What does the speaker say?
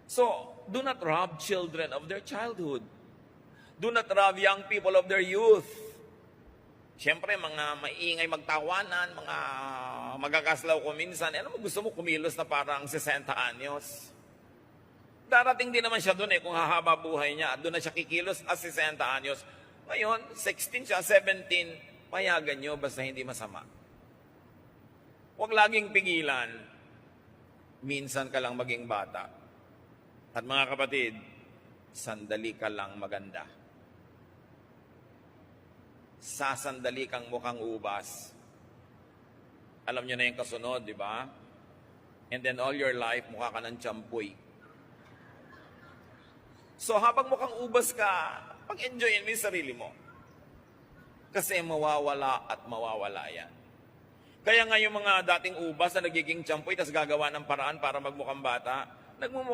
So, do not rob children of their childhood. Do not rob young people of their youth. Siyempre, mga maingay magtawanan, mga magakaslaw ko minsan. Ano mo gusto mo kumilos na parang 60 anyos? Darating din naman siya doon kung hahaba buhay niya. Doon na siya kikilos as 60 anyos. Ngayon, 16 siya, 17, payagan nyo basta hindi masama. Huwag laging pigilan. Minsan ka lang maging bata. At mga kapatid, sandali ka lang maganda. Sasandali kang mukhang ubas. Alam nyo na yung kasunod, di ba? And then all your life, mukha ka ng tsampoy. So habang mukhang ubas ka, pag-enjoyin mo yung sarili mo. Kasi mawawala at mawawala yan. Kaya nga yung mga dating ubas na nagiging tsampoy, tas gagawa ng paraan para magmukhang bata, nagmumukha